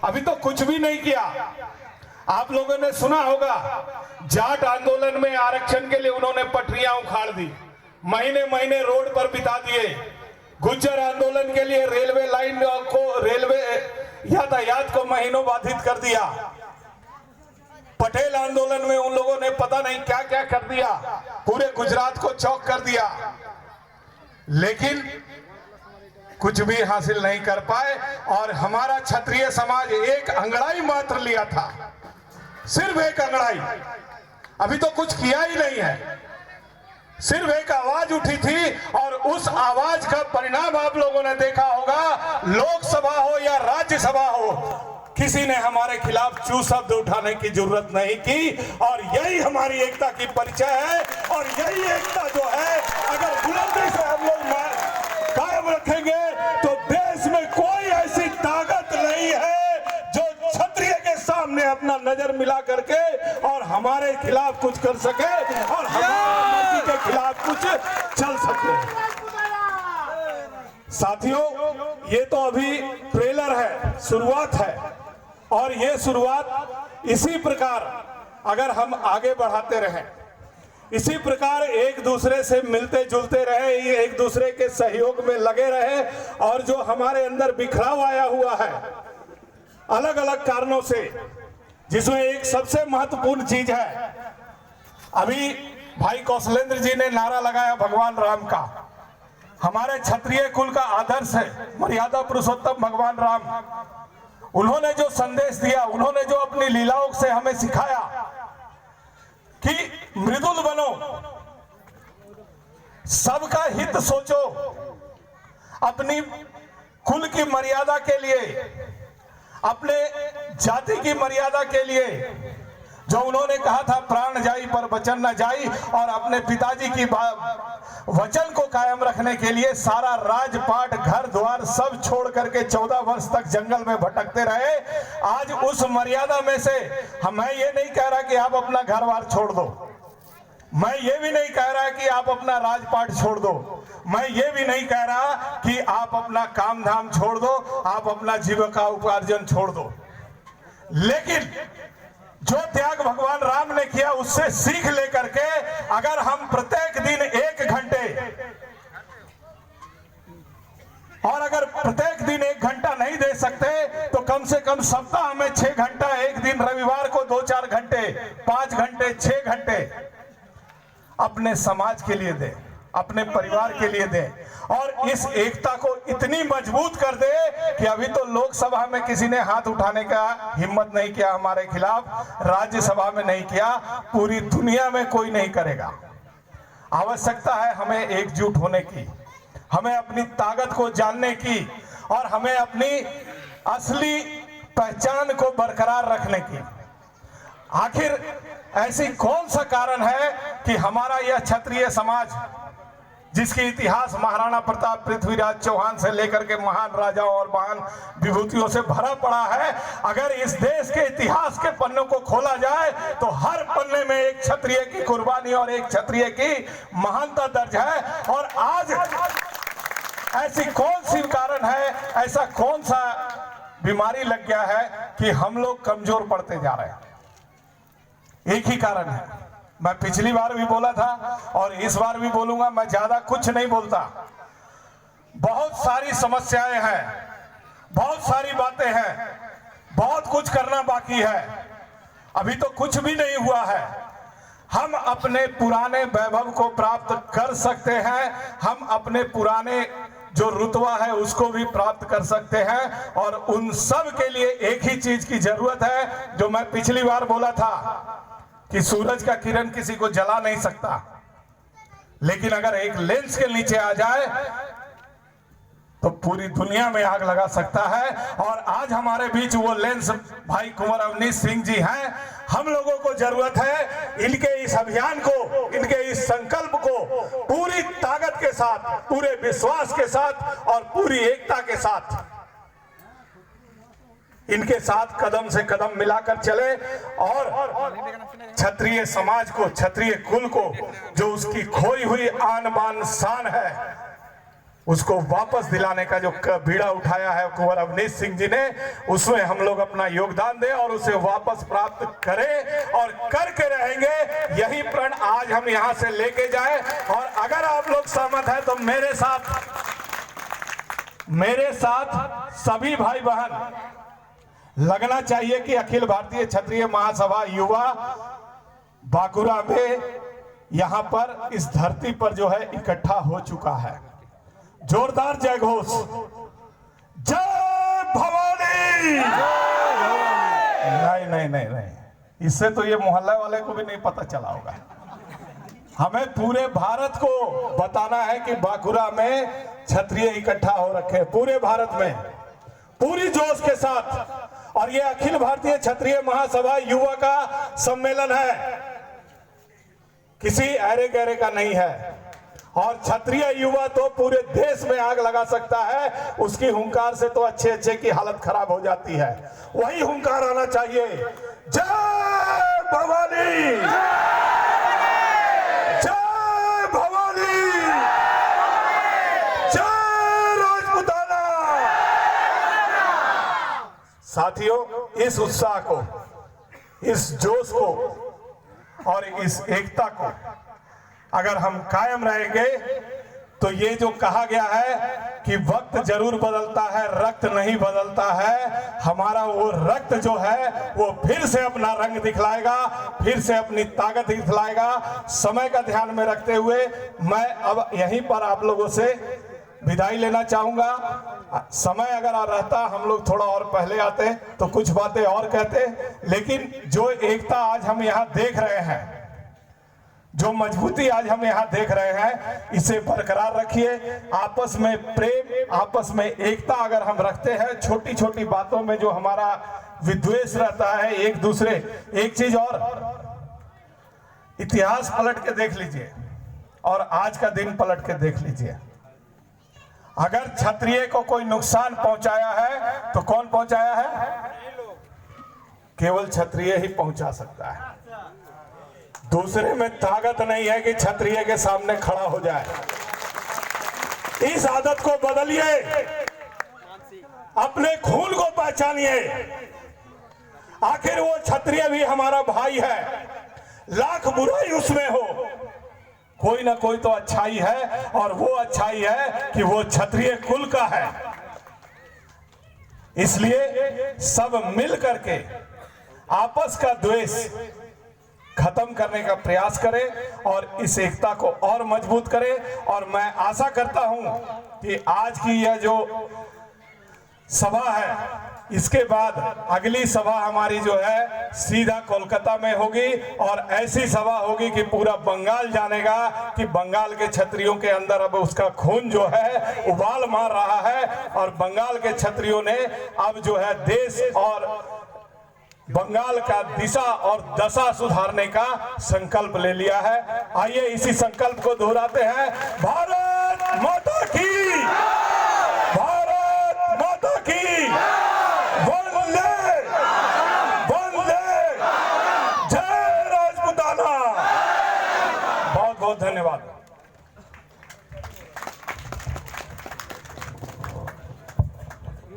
अभी तो कुछ भी नहीं किया। आप लोगों ने सुना होगा, जाट आंदोलन में आरक्षण के लिए उन्होंने पटरियां उखाड़ दी, महीने महीने रोड पर बिता दिए। गुज्जर आंदोलन के लिए रेलवे लाइन को, रेलवे यातायात को महीनों बाधित कर दिया। पटेल आंदोलन में उन लोगों ने पता नहीं क्या क्या कर दिया, पूरे गुजरात को चौक कर दिया, लेकिन कुछ भी हासिल नहीं कर पाए। और हमारा क्षत्रिय समाज एक अंगड़ाई मात्र लिया था, सिर्फ एक अंगड़ाई, अभी तो कुछ किया ही नहीं है। सिर्फ एक आवाज उठी थी और उस आवाज का परिणाम आप लोगों ने देखा होगा। लोकसभा हो या राज्यसभा हो, किसी ने हमारे खिलाफ चू शब्द उठाने की जरूरत नहीं की। और यही हमारी एकता की परिचय है। और यही एकता जो है, अगर बुलंदी से हम लोग कायम रखेंगे तो देश में कोई ऐसी ताकत नहीं है जो क्षत्रिय के सामने अपना नजर मिला करके और हमारे खिलाफ कुछ कर सके और हमारे मर्जी के खिलाफ कुछ चल सके। साथियों, ये तो अभी ट्रेलर है, शुरुआत है, और ये शुरुआत इसी प्रकार अगर हम आगे बढ़ाते रहें, इसी प्रकार एक दूसरे से मिलते जुलते रहे, एक दूसरे के सहयोग में लगे रहे, और जो हमारे अंदर बिखराव आया हुआ है अलग अलग कारणों से, जिसमें एक सबसे महत्वपूर्ण चीज है, अभी भाई कौशलेंद्र जी ने नारा लगाया भगवान राम का। हमारे क्षत्रिय कुल का आदर्श है मर्यादा पुरुषोत्तम भगवान राम। उन्होंने जो संदेश दिया, उन्होंने जो अपनी लीलाओं से हमें सिखाया कि मृदुल बनो, सबका हित सोचो, अपनी कुल की मर्यादा के लिए, अपने जाति की मर्यादा के लिए, जो उन्होंने कहा था प्राण जाई पर वचन न जाई, और अपने पिताजी की वचन को कायम रखने के लिए सारा राजपाट, घर द्वार सब छोड़ करके 14 वर्ष तक जंगल में भटकते रहे। आज उस मर्यादा में से मैं ये नहीं कह रहा कि आप अपना घर बार छोड़ दो, मैं ये भी नहीं कह रहा कि आप अपना राजपाट छोड़ दो, मैं ये भी नहीं कह रहा कि आप अपना काम धाम छोड़ दो, आप अपना जीविका उपार्जन छोड़ दो, लेकिन जो त्याग भगवान राम ने किया उससे सीख लेकर के अगर हम प्रत्येक दिन 1 घंटे, और अगर प्रत्येक दिन 1 घंटा नहीं दे सकते तो कम से कम सप्ताह में 6 घंटा, एक दिन रविवार को 2-4 घंटे, 5 घंटे, 6 घंटे अपने समाज के लिए दे, अपने परिवार के लिए दे, और इस एकता को इतनी मजबूत कर दे कि अभी तो लोकसभा में किसी ने हाथ उठाने का हिम्मत नहीं किया हमारे खिलाफ, राज्यसभा में नहीं किया, पूरी दुनिया में कोई नहीं करेगा। आवश्यकता है हमें एकजुट होने की, हमें अपनी ताकत को जानने की, और हमें अपनी असली पहचान को बरकरार रखने की। आखिर ऐसी कौन सा कारण है कि हमारा यह क्षत्रिय समाज, जिसकी इतिहास महाराणा प्रताप, पृथ्वीराज चौहान से लेकर के महान राजाओं और महान विभूतियों से भरा पड़ा है, अगर इस देश के इतिहास के पन्नों को खोला जाए तो हर पन्ने में एक क्षत्रिय की कुर्बानी और एक क्षत्रिय की महानता दर्ज है। और आज ऐसी कौन सी कारण है, ऐसा कौन सा बीमारी लग गया है कि हम लोग कमजोर पड़ते जा रहे हैं? एक ही कारण है, मैं पिछली बार भी बोला था और इस बार भी बोलूंगा, मैं ज्यादा कुछ नहीं बोलता। बहुत सारी समस्याएं हैं, बहुत सारी बातें हैं, बहुत कुछ करना बाकी है, अभी तो कुछ भी नहीं हुआ है। हम अपने पुराने वैभव को प्राप्त कर सकते हैं, हम अपने पुराने जो रुतबा है उसको भी प्राप्त कर सकते हैं, और उन सब के लिए एक ही चीज की जरूरत है, जो मैं पिछली बार बोला था कि सूरज का किरण किसी को जला नहीं सकता, लेकिन अगर एक लेंस के नीचे आ जाए तो पूरी दुनिया में आग लगा सकता है। और आज हमारे बीच वो लेंस भाई कुंवर अवनीश सिंह जी हैं। हम लोगों को जरूरत है इनके इस अभियान को, इनके इस संकल्प को पूरी ताकत के साथ, पूरे विश्वास के साथ और पूरी एकता के साथ इनके साथ कदम से कदम मिलाकर चले, और क्षत्रिय समाज को, क्षत्रिय कुल को, जो उसकी खोई हुई आन बान शान है, उसको वापस दिलाने का जो बीड़ा उठाया है कुंवर अवनीश सिंह जी ने, उसमें हम लोग अपना योगदान दें और उसे वापस प्राप्त करें और करके रहेंगे। यही प्रण आज हम यहां से लेके जाएं। और अगर आप लोग सहमत हैं तो मेरे साथ सभी भाई बहन लगना चाहिए कि अखिल भारतीय क्षत्रिय महासभा युवा बांकुरा में यहां पर इस धरती पर जो है इकट्ठा हो चुका है। जोरदार जय घोष, जय भवानी। नहीं, इससे तो ये मोहल्ले वाले को भी नहीं पता चला होगा। हमें पूरे भारत को बताना है कि बांकुरा में क्षत्रिय इकट्ठा हो रखे हैं, पूरे भारत में पूरी जोश के साथ। और ये अखिल भारतीय क्षत्रिय महासभा युवा का सम्मेलन है, किसी अरे गहरे का नहीं है। और क्षत्रिय युवा तो पूरे देश में आग लगा सकता है, उसकी हुंकार से तो अच्छे की हालत खराब हो जाती है। वही हुंकार आना चाहिए। जय भवानी, जय भवानी, जय राजपूताना। साथियों, इस उत्साह को, इस जोश को और इस एकता को अगर हम कायम रहेंगे तो ये जो कहा गया है कि वक्त जरूर बदलता है, रक्त नहीं बदलता है, हमारा वो रक्त जो है वो फिर से अपना रंग दिखलाएगा, फिर से अपनी ताकत दिखलाएगा। समय का ध्यान में रखते हुए मैं अब यहीं पर आप लोगों से विदाई लेना चाहूंगा। समय अगर रहता हम लोग थोड़ा और पहले आते तो कुछ बातें और कहते, लेकिन जो एकता आज हम यहाँ देख रहे हैं, जो मजबूती आज हम यहाँ देख रहे हैं, इसे बरकरार रखिए। आपस में प्रेम, आपस में एकता अगर हम रखते हैं, छोटी छोटी बातों में जो हमारा विद्वेष रहता है एक दूसरे, एक चीज और, इतिहास पलट के देख लीजिए और आज का दिन पलट के देख लीजिए। अगर क्षत्रिय को कोई नुकसान पहुंचाया है तो कौन पहुंचाया है? केवल क्षत्रिय ही पहुंचा सकता है। दूसरे में ताकत नहीं है कि क्षत्रिय के सामने खड़ा हो जाए। इस आदत को बदलिए, अपने खून को पहचानिए। आखिर वो क्षत्रिय भी हमारा भाई है, लाख बुराई उसमें हो, कोई ना कोई तो अच्छाई है, और वो अच्छाई है कि वो क्षत्रिय कुल का है। इसलिए सब मिल करके आपस का द्वेष खत्म करने का प्रयास करें और इस एकता को और मजबूत करें। और मैं आशा करता हूं कि आज की यह जो सभा है, इसके बाद अगली सभा हमारी जो है सीधा कोलकाता में होगी, और ऐसी सभा होगी कि पूरा बंगाल जानेगा कि बंगाल के क्षत्रियों के अंदर अब उसका खून जो है उबाल मार रहा है। और बंगाल के क्षत्रियों ने अब जो है देश और बंगाल का दिशा और दशा सुधारने का संकल्प ले लिया है। आइए इसी संकल्प को दोहराते हैं। भारत माता की, भारत माता की, वंदे वंदे, जय राजपूताना। बहुत बहुत धन्यवाद।